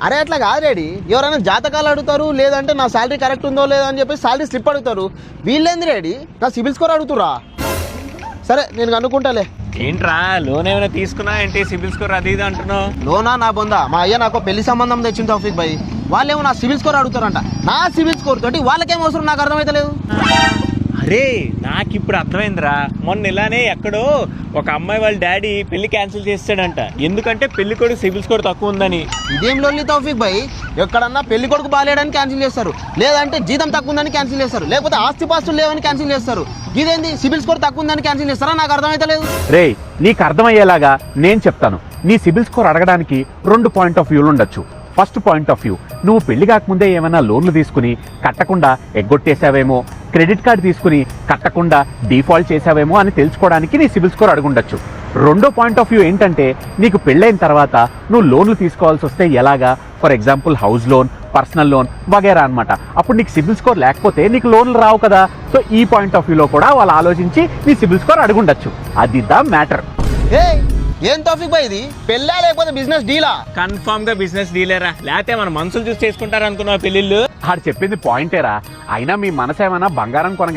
అరే అట్లా కాదు రెడీ, ఎవరైనా జాతకాలు అడుగుతారు, లేదంటే నా శాలరీ కరెక్ట్ ఉందో లేదో అని చెప్పి శాలరీ స్లిప్ అడుగుతారు. వీళ్ళేంది రెడీ నా సిబిల్ స్కోర్ అడుగుతురా? సరే నేను అనుకుంటాలే. ఏంట్రా లోన్ ఏమైనా తీసుకున్నా ఏంటి సిబిల్ స్కోర్ అది ఇది అంటున్నావు? లోనా నా బొందా, మా అయ్య నాకు పెళ్లి సంబంధం తెచ్చింది తౌఫీక్ భాయ్. వాళ్ళేమో నా సిబిల్ స్కోర్ అడుగుతారంట. నా సిబిల్ స్కోర్ తోటి వాళ్ళకేం అవసరం నాకు అర్థమైతలేదు. అరే నాకు ఇప్పుడు అర్థమైందిరా. మొన్న ఇలానే ఎక్కడో ఒక అమ్మాయి వాళ్ళ డాడీ పెళ్లి క్యాన్సిల్ చేస్తాడంట, ఎందుకంటే పెళ్లి కొడుకు సిబిల్ స్కోర్ తక్కువ ఉందని. ఇదేం లొల్లి తౌఫీక్ భాయ్, ఎక్కడన్నా పెళ్లి కొడుకు బాగాలేడని క్యాన్సిల్ చేస్తారు, లేదంటే జీతం తక్కువ ఉందని క్యాన్సిల్ చేస్తారు, లేకపోతే ఆస్తిపాస్తులు లేవని క్యాన్సిల్ చేస్తారు. ఇదేంది సిబిల్ స్కోర్ తక్కువ ఉందని క్యాన్సిల్ చేస్తారా? నాకు అర్థమైతలేదు. రే నీకు అర్థమయ్యేలాగా నేను చెప్తాను. నీ సిబిల్ స్కోర్ అడగడానికి 2 పాయింట్ ఆఫ్ వ్యూలు ఉండొచ్చు. ఫస్ట్ పాయింట్ ఆఫ్ వ్యూ, నువ్వు పెళ్లి కాకముందే ఏమైనా లోన్లు తీసుకుని కట్టకుండా ఎగ్గొట్టేసావేమో, క్రెడిట్ కార్డు తీసుకుని కట్టకుండా డిఫాల్ట్ చేసావేమో అని తెలుసుకోవడానికి నీ సిబిల్ స్కోర్ అడుగుండొచ్చు. రెండో పాయింట్ ఆఫ్ వ్యూ ఏంటంటే, నీకు పెళ్ళైన తర్వాత నువ్వు లోన్లు తీసుకోవాల్సి వస్తే ఎలాగా, for example house loan, personal loan వగేరా అనమాట. అప్పుడు నీకు సిబిల్ స్కోర్ లేకపోతే నీకు లోన్లు రావు కదా. సో ఈ పాయింట్ ఆఫ్ వ్యూలో కూడా వాళ్ళు ఆలోచించి నీ సిబిల్ స్కోర్ అడుగుండొచ్చు. అది ద మ్యాటర్. ఏం తౌఫీక్ భాయ్, ఇది పెళ్ళా లేకపోతే బిజినెస్ డీలా? కన్ఫామ్ గా బిజినెస్ డీలేరా, లేకపోతే మన మనుషులు చూసి చేసుకుంటారు అనుకున్నావు పెళ్లిళ్ళు. ఆడు చెప్పింది పాయింటేరా. అయినా మీ మనసు ఏమైనా బంగారం కొనగ